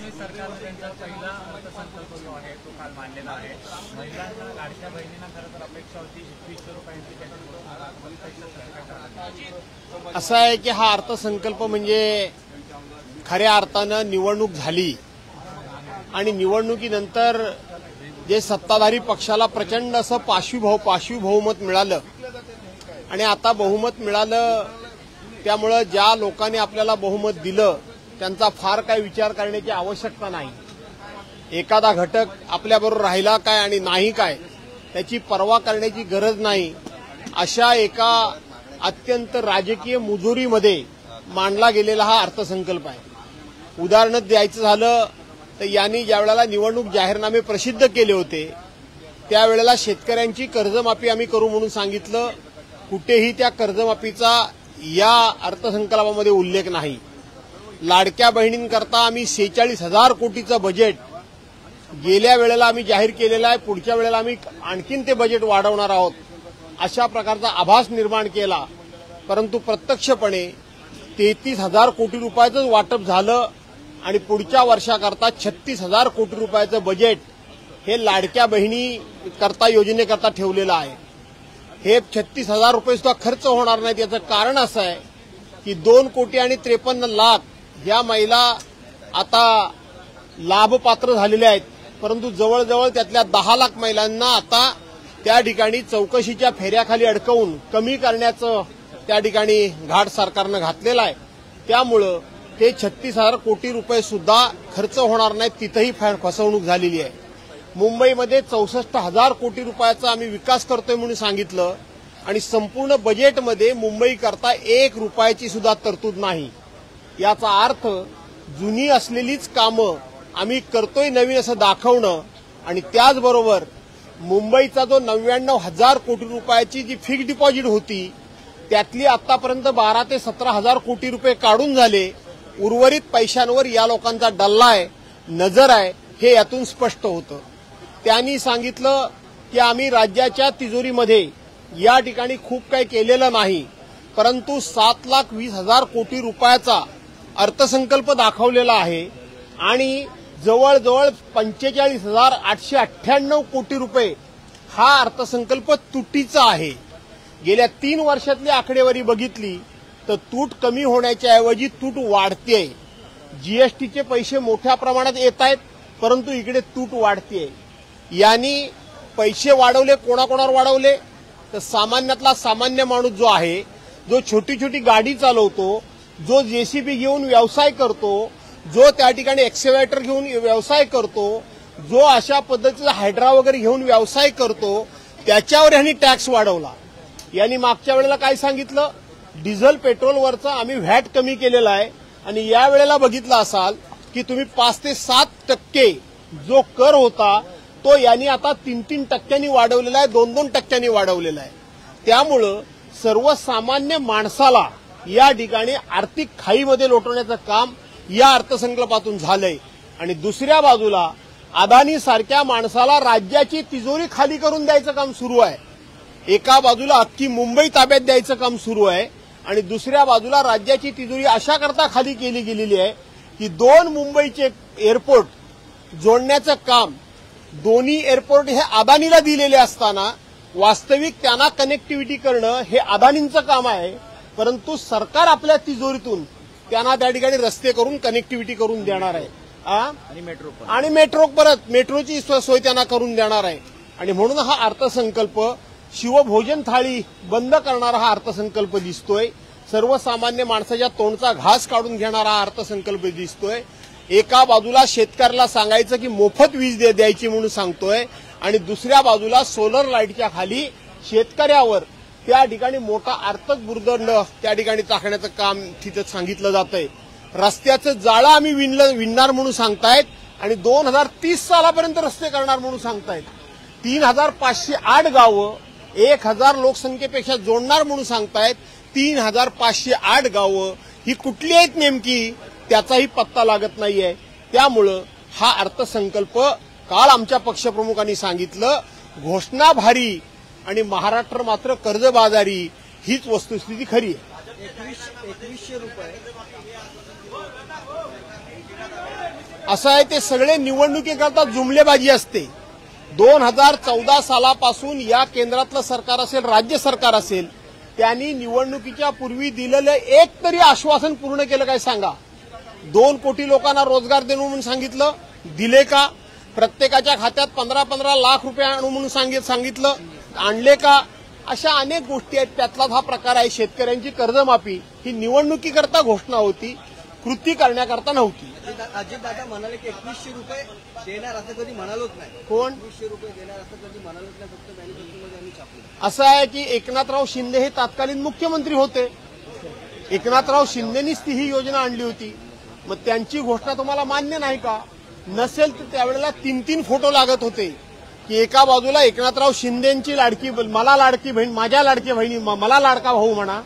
फडणवीस सरकारने त्यांचा पहिला अर्थसंकल्प जो आहे तो काल मांडलेला आहे। महिलांना लाडक्या बहिणींना खरं तर अपेक्षा होती 2100 रुपयांची त्यांची। असं आहे की हा अर्थसंकल्प म्हणजे खऱ्या अर्थानं निवडणूक झाली आणि निवडणुकीनंतर जे सत्ताधारी पक्षाला प्रचंड असं पाशवी बहुमत मिळालं आणि आता बहुमत मिळालं त्यामुळे ज्या लोकांनी आपल्याला बहुमत दिलं त्यांचा फार काही विचार करण्याची आवश्यकता नाही। एखादा घटक आपल्याबरोबर राहिला काय आणि नाही काय त्याची पर्वा करण्याची गरज नाही। अशा एका अत्यंत राजकीय मुजोरीमध्ये मांडला गेलेला हा अर्थसंकल्प आहे। उदाहरण द्यायचं झालं तर यांनी ज्यावेळेला निवडणूक जाहीरनामे प्रसिद्ध केले होते त्यावेळेला शेतकऱ्यांची कर्जमाफी आम्ही करू म्हणून सांगितलं। कुठेही त्या कर्जमाफीचा या अर्थसंकल्पामध्ये उल्लेख नाही। लाडक्या बहिणींकरता आम्ही 46,000 कोटीचं बजेट गेल्या वेळेला आम्ही जाहीर केलेलं आहे। पुढच्या वेळेला आम्ही आणखीन ते बजेट वाढवणार आहोत अशा प्रकारचा आभास निर्माण केला, परंतु प्रत्यक्षपणे 33,000 कोटी रुपयाचं वाटप झालं आणि पुढच्या वर्षाकरता 36,000 कोटी रुपयाचं बजेट हे लाडक्या बहिणी करता योजनेकरता ठेवलेलं आहे। हे 36,000 रुपये सुद्धा खर्च होणार नाहीत। याचं कारण असं आहे की 2,53,00,000 या महिला आता लाभपात्र झालेल्या आहेत, परंतु जवळजवळ त्यातल्या 10 लाख महिलांना आता त्या ठिकाणी चौकशीच्या फेऱ्याखाली अडकवून कमी करण्याचं त्या ठिकाणी घाट सरकारनं घातलेला आहे। त्यामुळं ते 36,000 कोटी रुपये सुद्धा खर्च होणार नाहीत, तिथंही फसवणूक झालेली आहे। मुंबईमध्ये 64,000 कोटी रुपयाचा आम्ही विकास करतोय म्हणून सांगितलं आणि संपूर्ण बजेटमध्ये मुंबईकरता 1 रुपयाची सुद्धा तरतूद नाही। याचा अर्थ जुनी असलेलीच कामं आम्ही करतोय नवीन असं दाखवणं आणि त्याचबरोबर मुंबईचा जो 99,000 कोटी रुपयाची जी फिक्स्ड डिपॉझिट होती त्यातली आतापर्यंत 12 ते 17,000 कोटी रुपये काढून झाले। उर्वरित पैशांवर या लोकांचा डल्ला आहे, नजर आहे, हे यातून स्पष्ट होतं। त्यांनी सांगितलं की आम्ही राज्याच्या तिजोरीमध्ये या ठिकाणी खूप काही केलेलं नाही, परंतु 7,20,000 कोटी रुपयाचा अर्थसंकल्प दाखवलेला आहे आणि जवळजवळ 45,898 कोटी रुपये हा अर्थसंकल्प तुटीचा आहे। गेल्या 3 वर्षातली आकडेवारी बघितली तर तूट कमी होण्याच्या ऐवजी तूट वाढतेय। जीएसटीचे पैसे मोठ्या प्रमाणात येत आहेत, परंतु इकडे तूट वाढतेय। यांनी पैसे वाढवले, कोणाकोणावर वाढवले तर सामान्यातला सामान्य माणूस जो आहे, जो छोटी छोटी गाडी चालवतो, जो जेसीबी घेऊन व्यवसाय करतो, जो त्या ठिकाणी एक्सकेव्हेटर घेऊन व्यवसाय करतो, जो अशा पद्धतीचा हायड्रा वगैरे घेऊन व्यवसाय करतो, त्याच्यावर यांनी टॅक्स वाढवला। यांनी मागच्या वेळेला काय सांगितलं, डिझेल पेट्रोलवरचं आम्ही व्हॅट कमी केलेला आहे आणि या वेळेला बघितलं असाल की तुम्ही 5 ते 7% जो कर होता तो यांनी आता 3-3 टक्क्यांनी वाढवलेला आहे, 2-2 टक्क्यांनी वाढवलेला आहे। त्यामुळं सर्वसामान्य माणसाला या ठिकाणी आर्थिक खाईमध्ये लोटवण्याचं काम या अर्थसंकल्पातून झालंय आणि दुसऱ्या बाजूला अदानी सारख्या माणसाला राज्याची तिजोरी खाली करून द्यायचं काम सुरू आहे। एका बाजूला अख्खी मुंबई ताब्यात द्यायचं काम सुरू आहे आणि दुसऱ्या बाजूला राज्याची तिजोरी अशा करता खाली केली गेलेली आहे की 2 मुंबईचे एअरपोर्ट जोडण्याचं काम दोन्ही एअरपोर्ट हे अदानीला दिलेले असताना वास्तविक त्यांना कनेक्टिव्हिटी करणं हे अदानींचं काम आहे, परंतु सरकार आपल्या तिजोरीतून त्यांना त्या ठिकाणी रस्ते करून कनेक्टिव्हिटी करून देणार आहे आणि मेट्रोची सोय त्यांना करून देणार आहे। आणि म्हणून हा अर्थसंकल्प शिवभोजन थाळी बंद करणारा हा अर्थसंकल्प दिसतोय। सर्वसामान्य माणसाच्या तोंडचा घास काढून घेणारा हा अर्थसंकल्प दिसतोय। एका बाजूला शेतकऱ्याला सांगायचं की मोफत वीज द्यायची म्हणून सांगतोय आणि दुसऱ्या बाजूला सोलर लाईटच्या खाली शेतकऱ्यावर त्या ठिकाणी मोठा आर्थिक भुर्दंड त्या ठिकाणी टाकण्याचं काम तिथं सांगितलं जातंय। रस्त्याचं जाळं आम्ही विणणार म्हणून सांगतायत आणि 2030 सालापर्यंत रस्ते करणार म्हणून सांगतायत। 3,508 गावं 1,000 लोकसंख्येपेक्षा जोडणार म्हणून सांगतायत। 3,508 गावं ही कुठली आहेत नेमकी त्याचाही पत्ता लागत नाहीये। त्यामुळं हा अर्थसंकल्प काल आमच्या पक्षप्रमुखांनी सांगितलं घोषणा भारी आणि महाराष्ट्र मात्र कर्जबाजारी हीच वस्तुस्थिती खरी आहे। 2100 रुपये असं आहे ते सगळे निवडणुकीकरता जुमलेबाजी असते. 2014 सालापासून या केंद्रातलं सरकार असेल, राज्य सरकार असेल, त्यांनी निवडणुकीच्या पूर्वी दिलेलं एक तरी आश्वासन पूर्ण केलं काय सांगा? 2 कोटी लोकांना रोजगार देणं म्हणून सांगितलं, दिले का? प्रत्येकाच्या खात्यात 15-15 लाख रुपये आणू म्हणून सांगितलं, आणले का? अशा अनेक गोष्टी आहेत. त्यातलाच हा प्रकार आहे. शेतकऱ्यांची कर्जमाफी ही निवडणुकीकरता घोषणा होती, कृती करण्याकरता नव्हती. अजितदादा म्हणाले की 2100 रुपये देणार असं कधी म्हणालोच नाही. कोण? 2100 रुपये देणार असं कधी म्हणालोच नाही, फक्त मॅन्युफॅक्चरिंगमध्ये आम्ही छापलं. असं आहे की एकनाथराव शिंदे हे तत्कालीन मुख्यमंत्री होते. एकनाथराव शिंदेनीच ती ही योजना आणली होती. मग त्यांची घोषणा तुम्हाला मान्य नाही का? नसेल तर त्यावेळेला 3-3 फोटो लागत होते की एका बाजूला एकनाथराव शिंदेची लाडकी, मला लाडकी बहीण, माझ्या लाडकी बहिणी, मला लाडका भाऊ म्हणा.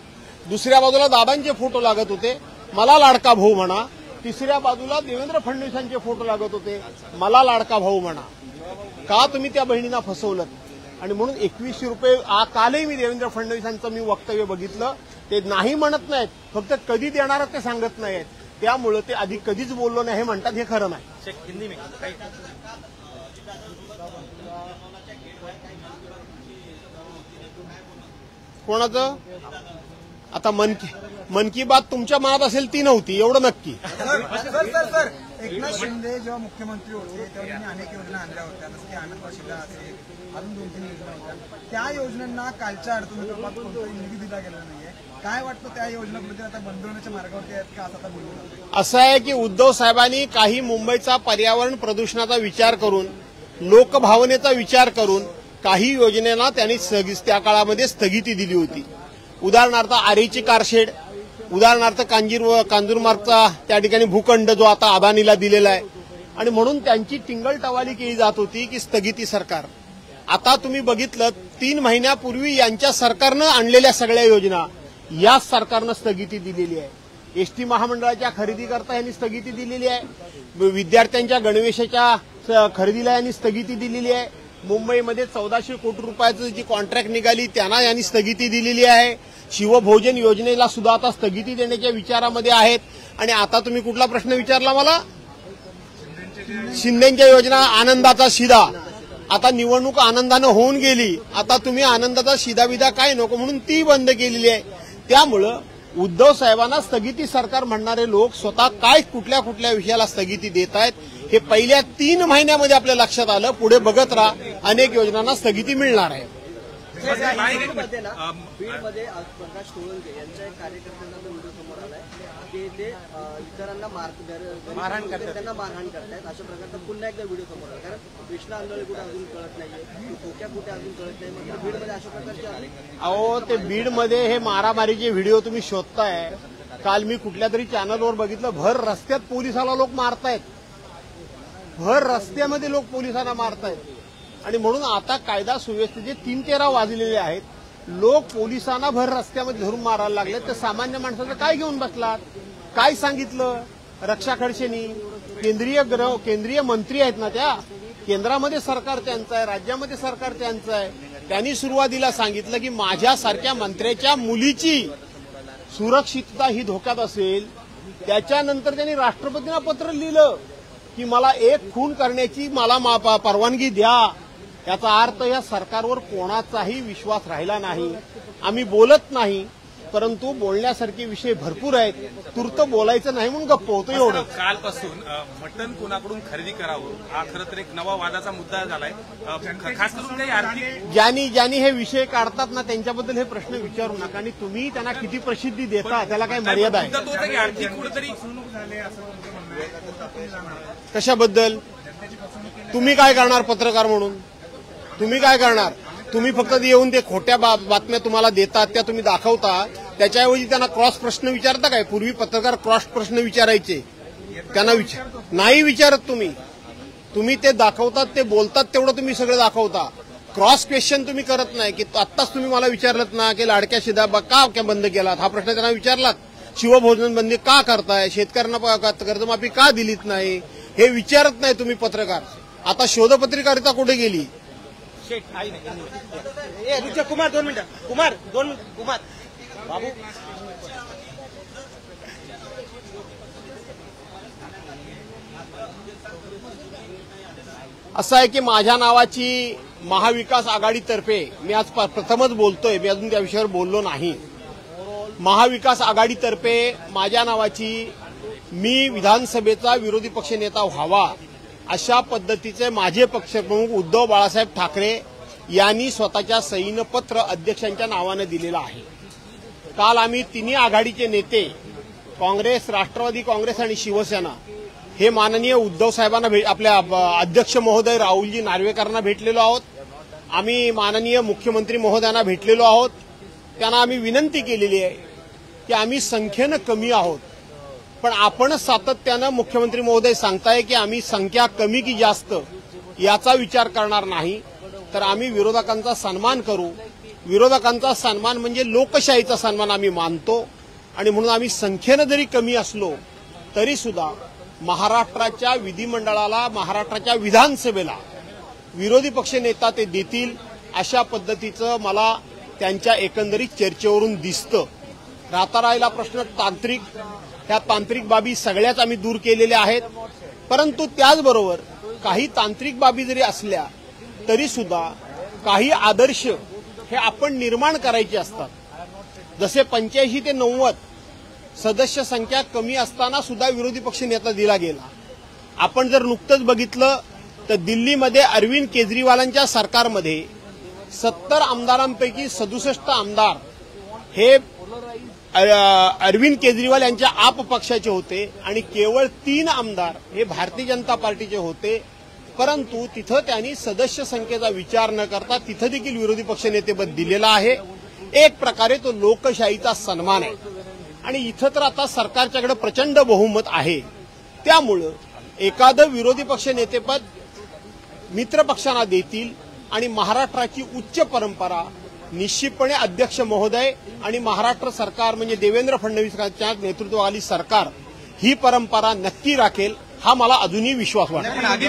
दुसऱ्या बाजूला दादांचे फोटो लागत होते, मला लाडका भाऊ म्हणा. तिसऱ्या बाजूला देवेंद्र फडणवीसांचे फोटो लागत होते, मला लाडका भाऊ म्हणा. का तुम्ही त्या बहिणींना फसवलं? आणि म्हणून 2100 रुपये कालही मी देवेंद्र फडणवीसांचं मी वक्तव्य बघितलं. ते नाही म्हणत नाहीत, फक्त कधी देणार ते सांगत नाहीत. त्यामुळे ते आधी कधीच बोललो नाही हे म्हणतात, हे खरं नाही. कोणाचं? आता मन की बात तुमच्या मनात असेल ती नव्हती, एवढं नक्की. सर एकनाथ शिंदे जेव्हा मुख्यमंत्री होते तेव्हा त्यांनी अनेक योजना आणल्या होत्या, जसं की आनंद वाशिला असेल, अजून 2-3 योजना होत्या. त्या योजनांना कालच्या अर्थसंकल्पात कोणताही निधी दिला गेला नाहीये. काय वाटतं, त्या योजना कुठे आता बंद होण्याच्या मार्गावरती आहेत का, असं आता बोललं? असं आहे की उद्धव साहेबांनी काही मुंबईचा पर्यावरण प्रदूषणाचा विचार करून, लोकभावनेचा विचार करून काही योजनेला त्यांनी त्या काळामध्ये स्थगिती दिली होती. उदाहरणार्थ आरेची कारशेड, उदाहरणार्थ कांजूरमार्गचा त्या ठिकाणी भूखंड जो आता अदानीला दिलेला आहे. आणि म्हणून त्यांची टिंगलटवाली केली जात होती की स्थगिती सरकार. आता तुम्ही बघितलं 3 महिन्यापूर्वी यांच्या सरकारनं आणलेल्या सगळ्या योजना याच सरकारनं स्थगिती दिलेली आहे. एसटी महामंडळाच्या खरेदीकरता यांनी स्थगिती दिलेली आहे. विद्यार्थ्यांच्या गणवेशाच्या खरेदीला यांनी स्थगिती दिलेली आहे. मुंबईमध्ये 1400 कोटी रुपयाचं जी कॉन्ट्रॅक्ट निघाली त्यांना यांनी स्थगिती दिलेली आहे. शिवभोजन योजनेला सुद्धा आता स्थगिती देण्याच्या विचारामध्ये आहेत. आणि आता तुम्ही कुठला प्रश्न विचारला मला? शिंदेच्या योजना, आनंदाचा शिधा. आता निवडणूक आनंदानं होऊन गेली, आता तुम्ही आनंदाचा शिधाविधा काय नको म्हणून ती बंद केलेली आहे. त्यामुळं उद्धव साहेबांना स्थगिती सरकार म्हणणारे लोक स्वतः काय कुठल्या कुठल्या विषयाला स्थगिती देत आहेत हे पहिल्या 3 महिन्यामध्ये आपल्या लक्षात आलं. पुढे बघत राहा, अनेक योजनांना स्थगिती मिळणार आहे. बीडमध्ये प्रकाश सोळंके यांच्या एक कार्यकर्त्यांना व्हिडिओ समोर आलाय की ते इतरांना मारहाण करतात, त्यांना मारहाण करतायत. अशा प्रकारचा पुन्हा एकदा व्हिडिओ समोर आला. कारण कृष्णा आंदोलन कुठे अजून कळत नाहीये, खोक्या कुठे अजून कळत नाही. मग बीडमध्ये अशा प्रकारचे अहो, ते बीडमध्ये हे मारामारीचे व्हिडिओ तुम्ही शोधताय. काल मी कुठल्या तरी चॅनलवर बघितलं, भर रस्त्यात पोलिसाला लोक मारतायत, भर रस्त्यामध्ये लोक पोलिसांना मारतायत. आणि म्हणून आता कायदा सुव्यवस्थेचे 3-13 वाजलेले आहेत. लोक पोलिसांना भर रस्त्यामध्ये धरून मारायला लागले. तर सामान्य माणसाचं काय घेऊन बसलात? काय सांगितलं रक्षा खडसेंनी? केंद्रीय मंत्री आहेत ना, त्या केंद्रामध्ये सरकार त्यांचं आहे, राज्यामध्ये सरकार त्यांचं आहे. त्यांनी सुरुवातीला सांगितलं की माझ्यासारख्या मंत्र्याच्या मुलीची सुरक्षितता ही धोक्यात असेल. त्याच्यानंतर त्यांनी राष्ट्रपतींना पत्र लिहिलं की मला एक खून करण्याची मला परवानगी द्या. याचा अर्थ या सरकारवर कोणाचाही विश्वास राहिला नाही. आम्ही बोलत नाही, परंतु बोलण्यासारखे विषय भरपूर आहेत. तूर्त बोलायचं नाही म्हणून गप्प होतो एवढं. कालपासून मटण कोणाकडून खरेदी करावं हा खरं तर एक नवा वादाचा मुद्दा झालाय. खास करून काही आर्थिक ज्यांनी हे विषय काढतात ना त्यांच्याबद्दल हे प्रश्न विचारू नका. आणि तुम्ही त्यांना किती प्रसिद्धी देता त्याला काही मर्यादा आहे? आर्थिक कुठेतरी कशाबद्दल? तुम्ही काय करणार पत्रकार म्हणून? तुम्ही काय करणार? तुम्ही फक्त येऊन ते खोट्या बातम्या तुम्हाला देतात, त्या तुम्ही दाखवता. त्याच्याऐवजी त्यांना क्रॉस प्रश्न विचारता काय? पूर्वी पत्रकार क्रॉस प्रश्न विचारायचे, त्यांना नाही विचारत तुम्ही ते दाखवतात, ते बोलतात तेवढं तुम्ही सगळं दाखवता. क्रॉस क्वेश्चन तुम्ही करत नाही. की आत्ताच तुम्ही मला विचारलं ना की लाडक्या शिधा का बंद केलात, हा प्रश्न त्यांना विचारलात. शिवभोजन बंदी का करताय, शेतकऱ्यांना कर्जमाफी का दिलीत नाही, हे विचारत नाही तुम्ही पत्रकार. आता शोधपत्रिकारिता कुठे गेली? कुमार 2 मिनिटं, कुमार बाबू असं आहे की माझ्या नावाची महाविकास आघाडीतर्फे मी आज प्रथमच बोलतोय, मी अजून त्या विषयावर बोललो नाही. महाविकास आघाडीतर्फे माझ्या नावाची मी विधानसभेचा विरोधी पक्षनेता व्हावा अशा पद्धतीचे माझे पक्षप्रमुख उद्धव बाळासाहेब ठाकरे यांनी स्वतःच्या सहीनं पत्र अध्यक्षांच्या नावानं दिलेलं आहे. काल आम्ही तिन्ही आघाडीचे नेते काँग्रेस, राष्ट्रवादी काँग्रेस आणि शिवसेना हे माननीय उद्धव साहेबांना आपल्या अध्यक्ष महोदय राहुलजी नार्वेकरांना भेटलेलो आहोत. आम्ही माननीय मुख्यमंत्री महोदयांना भेटलेलो आहोत. त्यांना आम्ही विनंती केलेली आहे की आम्ही संख्येनं कमी आहोत, पण आपणच सातत्यानं मुख्यमंत्री महोदय सांगताय की आम्ही संख्या कमी की जास्त याचा विचार करणार नाही, तर आम्ही विरोधकांचा सन्मान करू. विरोधकांचा सन्मान म्हणजे लोकशाहीचा सन्मान आम्ही मानतो आणि म्हणून आम्ही संख्येनं जरी कमी असलो तरी सुद्धा महाराष्ट्राच्या विधिमंडळाला, महाराष्ट्राच्या विधानसभेला विरोधी पक्षनेता ते देतील अशा पद्धतीचं मला त्यांच्या एकंदरीत चर्चेवरून दिसतं. राहता राहिला प्रश्न तांत्रिक, त्या तांत्रिक बाबी सगळ्याच आम्ही दूर केलेल्या आहेत. परंतु त्याचबरोबर काही तांत्रिक बाबी जरी असल्या तरी सुद्धा काही आदर्श हे आपण निर्माण करायचे असतात. जसे 85 ते 90 सदस्य संख्या कमी असताना सुद्धा विरोधी पक्षनेता दिला गेला. आपण जर नुकतंच बघितलं तर दिल्लीमध्ये अरविंद केजरीवालांच्या सरकारमध्ये 70 आमदारांपैकी 67 आमदार हे अरविंद केजरीवाल यांच्या आप पक्षाचे होते आणि केवळ 3 आमदार हे भारतीय जनता पार्टीचे होते. परंतु तिथं त्यांनी सदस्य संख्येचा विचार न करता तिथं देखील विरोधी पक्षनेतेपद दिलेलं आहे. एक प्रकारे तो लोकशाहीचा सन्मान आहे आणि इथं तर आता सरकारच्याकडे प्रचंड बहुमत आहे. त्यामुळं एखादं विरोधी पक्षनेतेपद मित्र पक्षांना देतील आणि महाराष्ट्राची उच्च परंपरा निश्चितपणे अध्यक्ष महोदय आणि महाराष्ट्र सरकार म्हणजे देवेंद्र फडणवीसांच्या नेतृत्वाखाली सरकार ही परंपरा नक्की राखेल, हा मला अजूनही विश्वास वाटतो.